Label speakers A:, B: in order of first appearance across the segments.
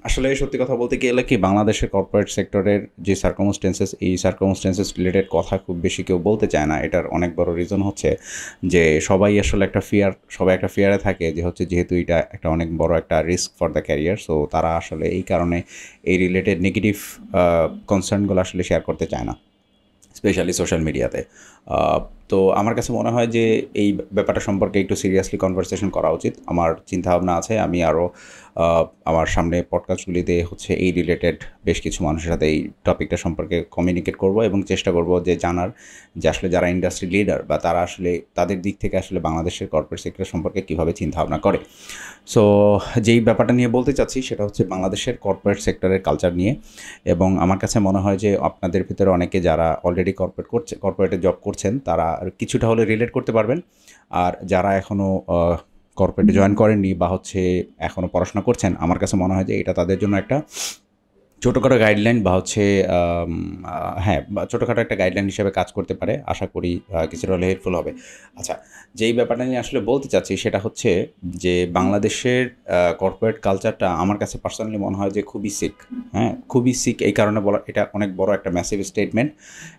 A: আসলে সত্যি কথা বলতে গেলে কি বাংলাদেশের কর্পোরেট সেক্টরের যে সার্কামস্টেন্সেস এই সার্কামস্টেন্সেস রিলেটেড কথা খুব বেশি কেউ বলতে চায় না। এটার অনেক বড় রিজন হচ্ছে যে সবাই আসলে সবাই একটা ফিয়ারে থাকে যে হচ্ছে যেহেতু এটা একটা অনেক বড় একটা risk for the career, so তারা আসলে এই কারণে এই রিলেটেড নেগেটিভ কনসার্নগুলো আসলে শেয়ার করতে চায় না, স্পেশালি সোশ্যাল মিডিয়াতে। তো আমার কাছে মনে হয় যে এই ব্যাপারটা সম্পর্কে একটু সিরিয়াসলি কনভারসেশন করা উচিত। আমার চিন্তাভাবনা আছে আমি আরও আমার সামনে পডকাস্টগুলিতে হচ্ছে এই রিলেটেড বেশ কিছু মানুষের সাথে এই টপিকটা সম্পর্কে কমিউনিকেট করব এবং চেষ্টা করব যে জানার যে আসলে যারা ইন্ডাস্ট্রি লিডার বা তারা আসলে তাদের দিক থেকে আসলে বাংলাদেশের কর্পোরেট সেক্টর সম্পর্কে কীভাবে চিন্তাভাবনা করে। সো যেই ব্যাপারটা নিয়ে বলতে চাচ্ছি সেটা হচ্ছে বাংলাদেশের কর্পোরেট সেক্টরের কালচার নিয়ে। এবং আমার কাছে মনে হয় যে আপনাদের ভিতরে অনেকে যারা অলরেডি কর্পোরেটে জব করছেন তারা কিছুটা হলে রিলেট করতে পারবেন। আর যারা এখনও কর্পোরেটে জয়েন করেননি বা হচ্ছে এখনও পড়াশোনা করছেন, আমার কাছে মনে হয় যে এটা তাদের জন্য একটা ছোটোখাটো গাইডলাইন বা হচ্ছে হ্যাঁ, বা ছোটোখাটো একটা গাইডলাইন হিসেবে কাজ করতে পারে। আশা করি কিছুটা হলে হেল্পফুল হবে। আচ্ছা, যেই ব্যাপারটা নিয়ে আসলে বলতে চাচ্ছি সেটা হচ্ছে যে বাংলাদেশের কর্পোরেট কালচারটা আমার কাছে পার্সোনালি মনে হয় যে খুবই সিক। হ্যাঁ, খুবই সিক এই কারণে বলা, এটা অনেক বড় একটা ম্যাসিভ স্টেটমেন্ট।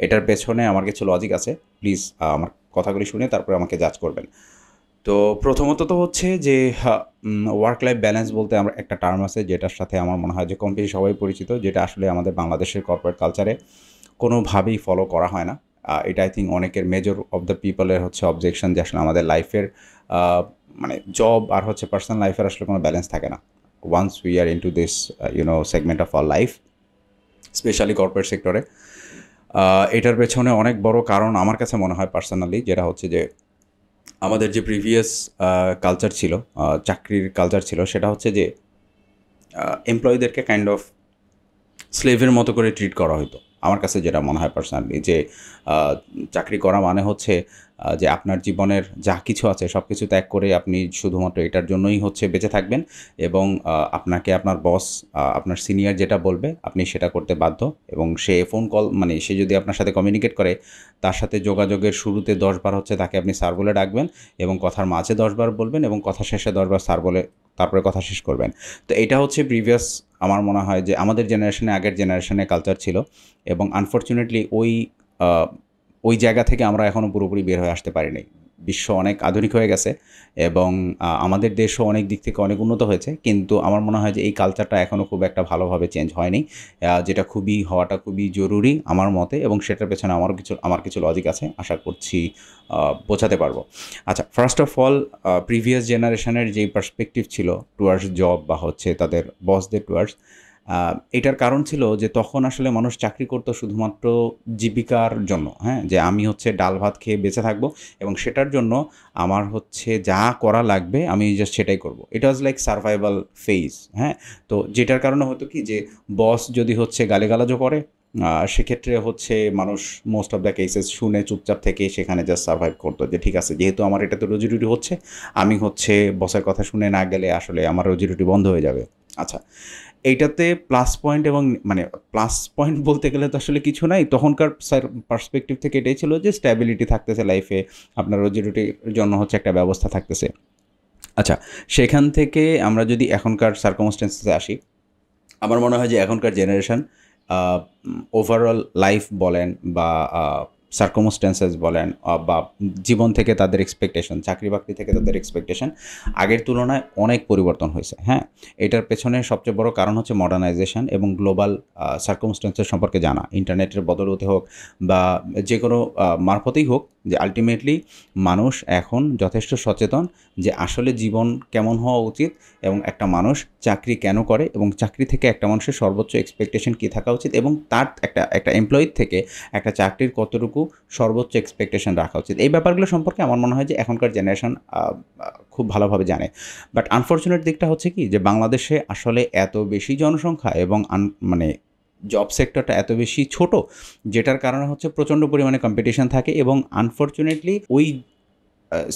A: এটার পেছনে আমার কিছু লজিক আছে। প্লিজ আমার কথাগুলি শুনে তারপরে আমাকে জাজ করবেন। তো প্রথমত তো হচ্ছে যে ওয়ার্ক লাইফ ব্যালেন্স বলতে আমরা একটা টার্ম আছে যেটার সাথে আমার মনে হয় যে কম বেশি সবাই পরিচিত, যেটা আসলে আমাদের বাংলাদেশের কর্পোরেট কালচারে কোনোভাবেই ফলো করা হয় না। এটা আই থিঙ্ক অনেকের মেজর অফ দ্য পিপলের হচ্ছে অবজেকশন যে আসলে আমাদের লাইফের মানে জব আর হচ্ছে পার্সোনাল লাইফের আসলে কোনো ব্যালেন্স থাকে না once we are into this segment of our life, specially corporate সেক্টরে। এটার পেছনে অনেক বড় কারণ আমার কাছে মনে হয় পার্সোনালি, যেটা হচ্ছে যে আমাদের যে প্রিভিয়াস কালচার ছিল, চাকরির কালচার ছিল, সেটা হচ্ছে যে এমপ্লয়ীদেরকে কাইন্ড অফ স্লেভের মতো করে ট্রিট করা হতো। আমার কাছে যেটা মনে হয় পার্সোনালি যে চাকরি করা মানে হচ্ছে যে আপনার জীবনের যা কিছু আছে সব কিছু ত্যাগ করে আপনি শুধুমাত্র এটার জন্যই হচ্ছে বেঁচে থাকবেন এবং আপনাকে আপনার বস, আপনার সিনিয়র যেটা বলবে আপনি সেটা করতে বাধ্য। এবং সে ফোন কল, মানে সে যদি আপনার সাথে কমিউনিকেট করে, তার সাথে যোগাযোগের শুরুতে 10 বার হচ্ছে তাকে আপনি স্যার বলে ডাকবেন এবং কথার মাঝে 10 বার বলবেন এবং কথা শেষে 10 বার স্যার বলে তারপরে কথা শেষ করবেন। তো এটা হচ্ছে প্রিভিয়াস, আমার মনে হয় যে আমাদের জেনারেশনে, আগের জেনারেশনে কালচার ছিল। এবং আনফরচুনেটলি ওই জায়গা থেকে আমরা এখনও পুরোপুরি বের হয়ে আসতে পারি নাই। বিশ্ব অনেক আধুনিক হয়ে গেছে এবং আমাদের দেশও অনেক দিক থেকে অনেক উন্নত হয়েছে, কিন্তু আমার মনে হয় যে এই কালচারটা এখনও খুব একটা ভালোভাবে চেঞ্জ হয়নি, যেটা হওয়াটা খুবই জরুরি আমার মতে। এবং সেটার পেছনে আমার কিছু লজিক আছে, আশা করছি বোঝাতে পারবো। আচ্ছা, ফার্স্ট অফ অল, প্রিভিয়াস জেনারেশনের যেই পার্সপেক্টিভ ছিল টুয়ার্ডস জব বা হচ্ছে তাদের বসদের টুয়ার্ডস, এটার কারণ ছিল যে তখন আসলে মানুষ চাকরি করতো শুধুমাত্র জীবিকার জন্য। হ্যাঁ, যে আমি হচ্ছে ডাল ভাত খেয়ে বেঁচে থাকবো এবং সেটার জন্য আমার হচ্ছে যা করা লাগবে আমি জাস্ট সেটাই করব। ইট ওয়াজ লাইক সার্ভাইভাল ফেজ। হ্যাঁ, তো যেটার কারণে হতো কি যে বস যদি হচ্ছে গালিগালাজও করে, সেক্ষেত্রে হচ্ছে মানুষ মোস্ট অফ দ্য কেসেস শুনে চুপচাপ থেকে সেখানে জাস্ট সার্ভাইভ করতো যে ঠিক আছে, যেহেতু আমার এটাতে রুজিরুটি হচ্ছে, আমি হচ্ছে বসের কথা শুনে না গেলে আসলে আমার রুজিরুটি বন্ধ হয়ে যাবে। আচ্ছা, এইটাতে প্লাস পয়েন্ট এবং মানে প্লাস পয়েন্ট বলতে গেলে তো আসলে কিছু নাই। তখনকার পার্সপেক্টিভ থেকে এটাই ছিল যে স্ট্যাবিলিটি থাকতেছে লাইফে, আপনার রুজিরুটির জন্য হচ্ছে একটা ব্যবস্থা থাকতেছে। আচ্ছা, সেখান থেকে আমরা যদি এখনকার সার্কামস্টেন্সেসে আসি, আমার মনে হয় যে এখনকার জেনারেশন ওভারঅল লাইফ বলেন বা সার্কামস্টেন্সেস বলেন বা জীবন থেকে তাদের এক্সপেকটেশন, চাকরি বাকরি থেকে তাদের এক্সপেকটেশন আগের তুলনায় অনেক পরিবর্তন হয়েছে। হ্যাঁ, এটার পেছনে সবচেয়ে বড় কারণ হচ্ছে মডার্নাইজেশন এবং গ্লোবাল সার্কামস্টেন্সের সম্পর্কে জানা। ইন্টারনেটের বদলতে হোক বা যে কোনো মারফতেই হোক, যে আলটিমেটলি মানুষ এখন যথেষ্ট সচেতন যে আসলে জীবন কেমন হওয়া উচিত এবং একটা মানুষ চাকরি কেন করে এবং চাকরি থেকে একটা মানুষের সর্বোচ্চ এক্সপেকটেশন কী থাকা উচিত এবং তার একটা এমপ্লয়ির থেকে একটা চাকরির কতটুকু সর্বোচ্চ এক্সপেকটেশন রাখা উচিত। এই ব্যাপারগুলো সম্পর্কে আমার মনে হয় যে এখনকার জেনারেশন খুব ভালোভাবে জানে। বাট আনফর্চুনেট দিকটা হচ্ছে কি যে বাংলাদেশে আসলে এত বেশি জনসংখ্যা এবং মানে জব সেক্টরটা এত বেশি ছোট, যেটার কারণে হচ্ছে প্রচণ্ড পরিমাণে কম্পিটিশন থাকে এবং আনফর্চুনেটলি ওই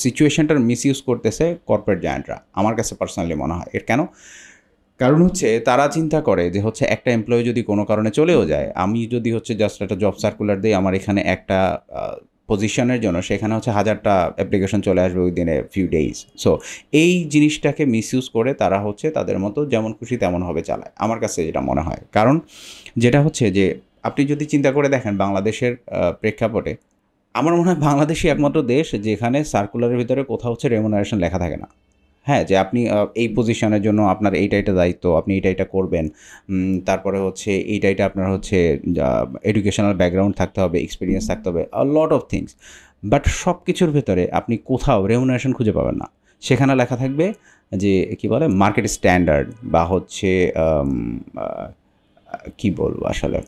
A: সিচুয়েশনটার মিসইউজ করতেছে কর্পোরেট জায়ান্টরা। আমার কাছে পার্সোনালি মনে হয় এর কেন কারণ হচ্ছে তারা চিন্তা করে যে হচ্ছে একটা এমপ্লয়ি যদি কোনো কারণে চলেও যায়, আমি যদি হচ্ছে জাস্ট একটা জব সার্কুলার দিই, আমার এখানে একটা পজিশনের জন্য সেখানে হচ্ছে 1000টা অ্যাপ্লিকেশন চলে আসবে within a few days. So এই জিনিসটাকে মিসইউজ করে তারা হচ্ছে তাদের মতো যেমন খুশি তেমনভাবে চালায়, আমার কাছে যেটা মনে হয়। কারণ যেটা হচ্ছে যে আপনি যদি চিন্তা করে দেখেন বাংলাদেশের প্রেক্ষাপটে, আমার মনে হয় বাংলাদেশই একমাত্র দেশ যেখানে সার্কুলারের ভিতরে কোথাও হচ্ছে রেমুনারেশন লেখা থাকে না। হ্যাঁ, যে আপনি এই পজিশনের জন্য আপনার এইটা দায়িত্ব, আপনি এটা করবেন। তারপরে হচ্ছে এইটা আপনার হচ্ছে এডুকেশনাল ব্যাকগ্রাউন্ড থাকতে হবে, এক্সপেরিয়েন্স থাকতে হবে, লট অফ থিংস। বাট সব কিছুর ভেতরে আপনি কোথাও রেমুনারেশন খুঁজে পাবেন না। সেখানে লেখা থাকবে যে কী বলে মার্কেট স্ট্যান্ডার্ড বা হচ্ছে কী বলবো আসলে,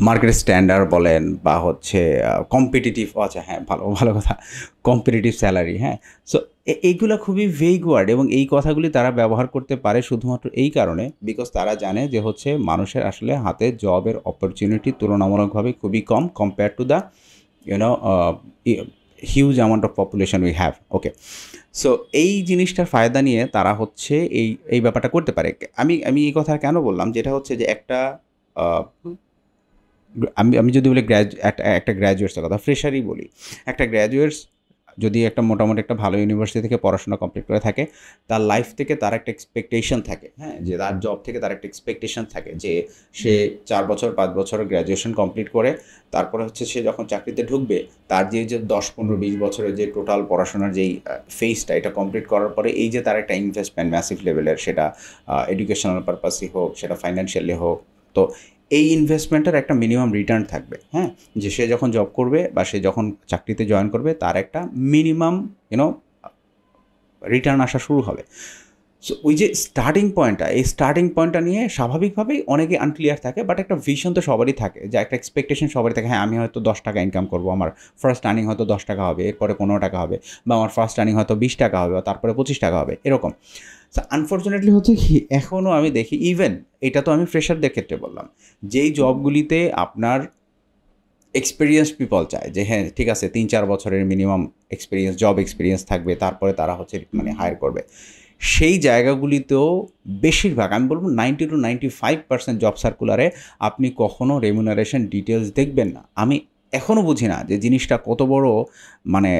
A: মার্কেট স্ট্যান্ডার্ড বলেন বা হচ্ছে কম্পিটিটিভ, আচ্ছা হ্যাঁ, ভালো ভালো কথা, কম্পিটিটিভ স্যালারি। হ্যাঁ, সো এইগুলো খুবই ভেগ ওয়ার্ড এবং এই কথাগুলি তারা ব্যবহার করতে পারে শুধুমাত্র এই কারণে বিকজ তারা জানে যে হচ্ছে মানুষের আসলে হাতে জবের অপরচুনিটি তুলনামূলকভাবে খুবই কম compare to the you know huge amount of population we have. Okay, so এই জিনিসটার ফায়দা নিয়ে তারা হচ্ছে এই ব্যাপারটা করতে পারে। আমি এই কথা কেন বললাম, যেটা হচ্ছে যে একটা আমি যদি বলি একটা গ্র্যাজুয়েটসের কথা, ফ্রেশারই বলি, একটা গ্র্যাজুয়েটস যদি একটা মোটামুটি একটা ভালো ইউনিভার্সিটি থেকে পড়াশোনা কমপ্লিট করে থাকে, তার লাইফ থেকে তার একটা এক্সপেকটেশন থাকে, হ্যাঁ, যে তার জব থেকে তার একটা এক্সপেকটেশন থাকে যে সে 4 বছর 5 বছর গ্র্যাজুয়েশন কমপ্লিট করে তারপরে হচ্ছে সে যখন চাকরিতে ঢুকবে তার যে 10 15 20 বছরের যে টোটাল পড়াশোনার যেই ফেজটা, এটা কমপ্লিট করার পরে এই যে তার একটা ইনভেস্টমেন্ট ম্যাসিভ লেভেলের, সেটা এডুকেশনাল পারপাসই হোক, সেটা ফাইন্যান্সিয়ালি হোক, তো এই ইনভেস্টমেন্টের একটা মিনিমাম রিটার্ন থাকবে। হ্যাঁ, যে সে যখন জব করবে বা সে যখন চাকরিতে জয়েন করবে তার একটা মিনিমাম রিটার্ন আসা শুরু হবে। সো ওই যে স্টার্টিং পয়েন্টটা, এই স্টার্টিং পয়েন্টটা নিয়ে স্বাভাবিকভাবেই অনেকে আনক্লিয়ার থাকে, বাট একটা ভিশন তো সবারই থাকে, যে একটা এক্সপেকটেশন সবারই থাকে, হ্যাঁ আমি হয়তো 10 টাকা ইনকাম করবো, আমার ফার্স্ট আর্নিং হয়তো 10 টাকা হবে, এরপরে 15 টাকা হবে, বা আমার ফার্স্ট আর্নিং হয়তো 20 টাকা হবে, তারপরে 25 টাকা হবে, এরকম। সো আনফর্চুনেটলি হচ্ছে কি, এখনও আমি দেখি, ইভেন এটা তো আমি ফ্রেশারদের ক্ষেত্রে বললাম, যেই জবগুলিতে আপনার এক্সপিরিয়েন্স পিপল চায় যে হ্যাঁ ঠিক আছে 3-4 বছরের মিনিমাম জব এক্সপিরিয়েন্স থাকবে, তারপরে তারা হচ্ছে মানে হায়ার করবে, সেই জায়গাগুলিতেও বেশিরভাগ, আমি বলবো 90 to 95% জব সার্কুলারে আপনি কখনও রেমুনারেশন ডিটেলস দেখবেন না। আমি এখনও বুঝি না যে জিনিসটা কত বড়, মানে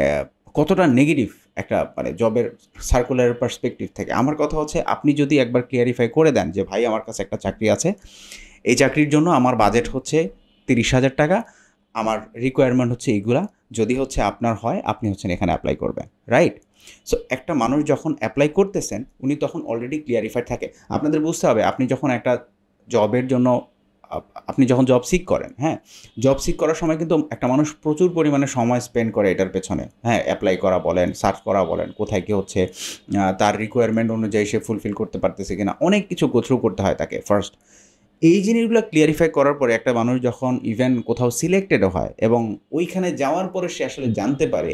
A: কতটা নেগেটিভ একটা মানে জবের সার্কুলারের পার্সপেক্টিভ থেকে। আমার কথা হচ্ছে, আপনি যদি একবার ক্লিয়ারিফাই করে দেন যে ভাই আমার কাছে একটা চাকরি আছে, এই চাকরির জন্য আমার বাজেট হচ্ছে 30,000 টাকা, আমার রিকোয়ারমেন্ট হচ্ছে এইগুলা, যদি হচ্ছে আপনার হয় আপনি হচ্ছেন এখানে অ্যাপ্লাই করবেন, রাইট? সো একটা মানুষ যখন অ্যাপ্লাই করতেছেন উনি তখন অলরেডি ক্লিয়ারিফাইড থাকে। আপনাদের বুঝতে হবে, আপনি যখন একটা জবের জন্য আপনি যখন জব সিক করেন, হ্যাঁ, জব সিক করার সময় কিন্তু একটা মানুষ প্রচুর পরিমাণে সময় স্পেন্ড করে এটার পেছনে, হ্যাঁ, অ্যাপ্লাই করা বলেন, সার্চ করা বলেন, কোথায় কী হচ্ছে, তার রিকোয়ারমেন্ট অনুযায়ী সে ফুলফিল করতে পারতেছে কিনা, অনেক কিছু গো থ্রু করতে হয় তাকে ফার্স্ট। এই জিনিসগুলো ক্লিয়ারিফাই করার পরে একটা মানুষ যখন ইভেন কোথাও সিলেক্টেডও হয় এবং ওইখানে যাওয়ার পরে সে আসলে জানতে পারে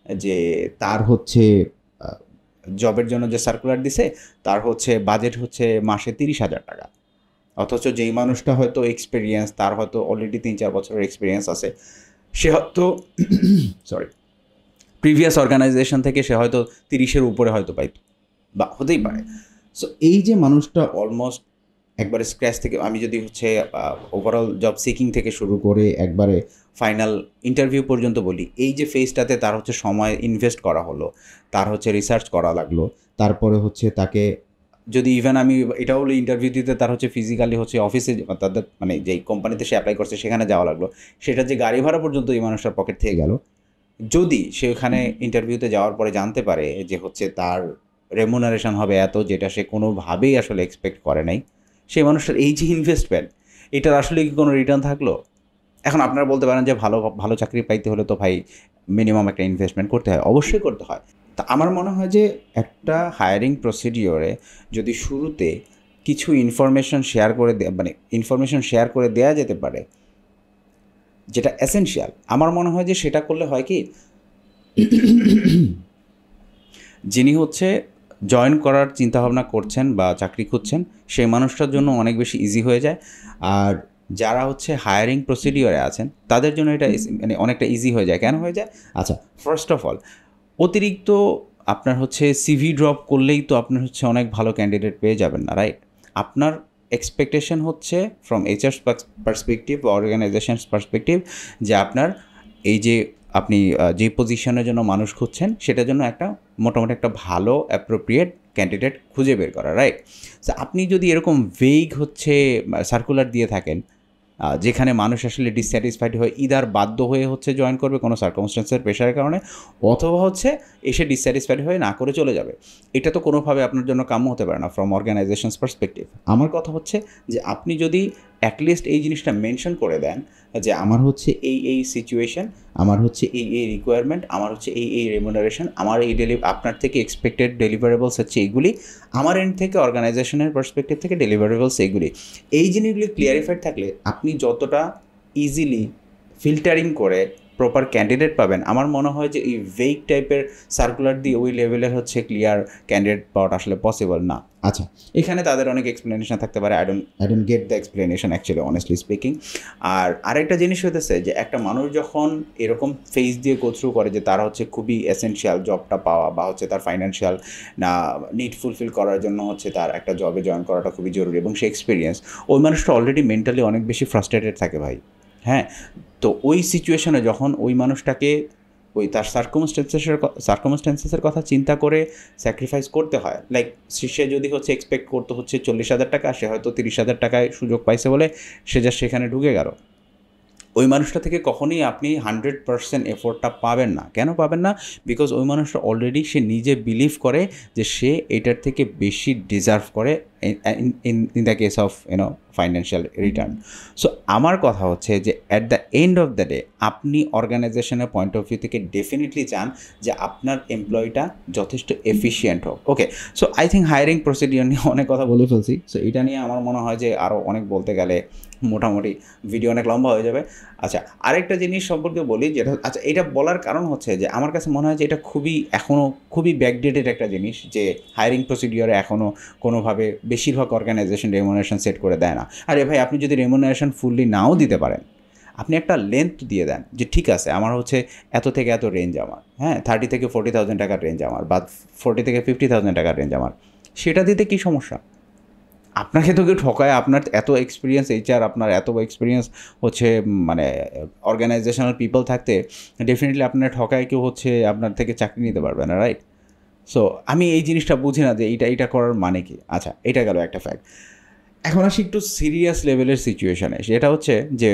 A: যে তার হচ্ছে জবের জন্য যে সার্কুলার দিছে তার হচ্ছে বাজেট হচ্ছে মাসে 30,000 টাকা, অথচ যেই মানুষটা হয়তো এক্সপিরিয়েন্স, তার হয়তো অলরেডি 3-4 বছরের এক্সপিরিয়েন্স আছে, সে হয়তো সরি প্রিভিয়াস অর্গানাইজেশন থেকে সে হয়তো 30-এর উপরে হয়তো পাইতো বা হতেই পারে। সো এই যে মানুষটা অলমোস্ট একবারে স্ক্র্যাচ থেকে, আমি যদি হচ্ছে ওভারঅল জব সিকিং থেকে শুরু করে একবারে ফাইনাল ইন্টারভিউ পর্যন্ত বলি, এই যে ফেজটাতে তার হচ্ছে সময় ইনভেস্ট করা হলো, তার হচ্ছে রিসার্চ করা লাগলো, তারপরে হচ্ছে তাকে যদি ইভেন আমি এটাও বলি ইন্টারভিউ দিতে তার হচ্ছে ফিজিক্যালি হচ্ছে অফিসে তাদের মানে যেই কোম্পানিতে সে অ্যাপ্লাই করছে সেখানে যাওয়া লাগলো, সেটা যে গাড়ি ভাড়া পর্যন্ত এই মানুষটার পকেট থেকে গেল। যদি সে ওখানে ইন্টারভিউতে যাওয়ার পরে জানতে পারে যে হচ্ছে তার রেমুনারেশন হবে এত, যেটা সে কোনোভাবেই আসলে এক্সপেক্ট করে নাই, সেই মানুষটার এই যে ইনভেস্টমেন্ট, এটার আসলে কি কোনো রিটার্ন থাকলো? এখন আপনারা বলতে পারেন যে ভালো ভালো চাকরি পাইতে হলে তো ভাই মিনিমাম একটা ইনভেস্টমেন্ট করতে হয়, অবশ্যই করতে হয়। তা আমার মনে হয় যে একটা হায়ারিং প্রসিডিওরে যদি শুরুতে কিছু ইনফরমেশন শেয়ার করে মানে ইনফরমেশন শেয়ার করে দেওয়া যেতে পারে যেটা এসেনশিয়াল, আমার মনে হয় যে সেটা করলে হয় কি, যিনি হচ্ছে জয়েন করার চিন্তাভাবনা করছেন বা চাকরি খুঁজছেন সেই মানুষটার জন্য অনেক বেশি ইজি হয়ে যায়, আর যারা হচ্ছে হায়ারিং প্রসিডিওরে আছেন তাদের জন্য এটা মানে অনেকটা ইজি হয়ে যায়। কেন হয়ে যায়? আচ্ছা, ফার্স্ট অফ অল অতিরিক্ত আপনার হচ্ছে সিভি ড্রপ করলেই তো আপনার হচ্ছে অনেক ভালো ক্যান্ডিডেট পেয়ে যাবেন না, রাইট? আপনার এক্সপেকটেশন হচ্ছে ফ্রম এইচআর পার্সপেক্টিভ বা অর্গানাইজেশনস পার্সপেক্টিভ যে আপনার এই যে আপনি যে পজিশনের জন্য মানুষ খুঁজছেন সেটার জন্য একটা মোটামুটি একটা ভালো অ্যাপ্রোপ্রিয়েট ক্যান্ডিডেট খুঁজে বের করা, রাইট? সো আপনি যদি এরকম ভেগ হচ্ছে সার্কুলার দিয়ে থাকেন যেখানে মানুষ আসলে ডিসস্যাটিসফাইড হয়ে ইদার বাধ্য হয়ে হচ্ছে জয়েন করবে কোনো সার্কামস্টেন্সের প্রেশারের কারণে, অথবা হচ্ছে এসে ডিসস্যাটিসফাইড হয়ে না করে চলে যাবে, এটা তো কোনোভাবে আপনার জন্য কাম্য হতে পারে না ফ্রম অর্গানাইজেশনস পার্সপেক্টিভ। আমার কথা হচ্ছে যে আপনি যদি অ্যাটলিস্ট এই জিনিসটা মেনশন করে দেন যে আমার হচ্ছে এই সিচুয়েশন, আমার হচ্ছে এই রিকোয়ারমেন্ট, আমার হচ্ছে এই রেমুনারেশন, আমার এই আপনার থেকে এক্সপেক্টেড ডেলিভারেবলস হচ্ছে এইগুলি, আমার এন্ড থেকে অর্গানাইজেশনের পার্সপেক্টিভ থেকে ডেলিভারেবলস এইগুলি, এই জিনিসগুলি ক্লিয়ারিফাইড থাকলে আপনি যতটা ইজিলি ফিল্টারিং করে প্রপার ক্যান্ডিডেট পাবেন, আমার মনে হয় যে এই ভেগ টাইপের সার্কুলার দিয়ে ওই লেভেলের হচ্ছে ক্লিয়ার ক্যান্ডিডেট পাওয়াটা আসলে পসিবল না। আচ্ছা, এখানে তাদের অনেক এক্সপ্লেনেশন থাকতে পারে, I don't get the explanation actually, honestly speaking. আর আরেকটা জিনিস হতেছে যে একটা মানুষ যখন এরকম ফেজ দিয়ে গো থ্রু করে যে তারা হচ্ছে খুবই এসেনশিয়াল জবটা পাওয়া বা হচ্ছে তার ফাইন্যান্সিয়াল না নিড ফুলফিল করার জন্য হচ্ছে তার একটা জবে জয়েন করাটা খুবই জরুরি এবং সে এক্সপিরিয়েন্স, ওই মানুষটা অলরেডি মেন্টালি অনেক বেশি ফ্রাস্ট্রেটেড থাকে ভাই। হ্যাঁ, তো ওই সিচুয়েশনে যখন ওই মানুষটাকে ওই তার সার্কমস্টেন্সেসের কথা চিন্তা করে স্যাক্রিফাইস করতে হয়, লাইক সে যদি হচ্ছে এক্সপেক্ট করতে হচ্ছে 40,000 টাকা, সে হয়তো 30,000 টাকায় সুযোগ পাইছে বলে সে যা সেখানে ঢুকে গেল, ওই মানুষটা থেকে কখনোই আপনি 100% এফোর্টটা পাবেন না। কেন পাবেন না? বিকজ ওই মানুষটা অলরেডি সে নিজে বিলিভ করে যে সে এটার থেকে বেশি ডিজার্ভ করে in the case of financial return. So আমার কথা হচ্ছে যে at the end of the day আপনি অর্গানাইজেশনের পয়েন্ট অফ ভিউ থেকে ডেফিনেটলি চান যে আপনার এমপ্লয়িটা যথেষ্ট এফিশিয়েন্ট হোক। Okay, so I think hiring procedure নিয়ে অনেক কথা বলে ফেলছি। সো এটা নিয়ে আমার মনে হয় যে আরও অনেক বলতে গেলে মোটামুটি ভিডিও অনেক লম্বা হয়ে যাবে। আচ্ছা, আরেকটা জিনিস সম্পর্কে বলি, যেটা আচ্ছা এটা বলার কারণ হচ্ছে যে আমার কাছে মনে হয় যে এটা খুবই ব্যাকডেটেড একটা জিনিস, যে হায়ারিং প্রসিডিওরে এখনও কোনোভাবে বেশিরভাগ অর্গানাইজেশন রেমুনারেশন সেট করে দেয় না। আরে ভাই, আপনি যদি রেমুনারেশন ফুললি নাও দিতে পারেন, আপনি একটা লেন্থ দিয়ে দেন যে ঠিক আছে আমার হচ্ছে এত থেকে এত রেঞ্জ আমার, হ্যাঁ 30 থেকে 40,000 টাকার রেঞ্জ আমার, বা 40 থেকে 50,000 টাকার রেঞ্জ আমার, সেটা দিতে কী সমস্যা? আপনাকে তো কেউ ঠকায়, আপনার এত এক্সপিরিয়েন্স এইচআর, আপনার এত এক্সপিরিয়েন্স হচ্ছে মানে অর্গানাইজেশনাল পিপল থাকতে ডেফিনেটলি আপনার ঠকায় কেউ হচ্ছে আপনার থেকে চাকরি নিতে পারবে না, রাইট? সো আমি এই জিনিসটা বুঝি না যে এইটা করার মানে কি। আচ্ছা, এটা গেল একটা ফ্যাক্ট। এখন আসি একটু সিরিয়াস লেভেলের সিচুয়েশানে, সেটা হচ্ছে যে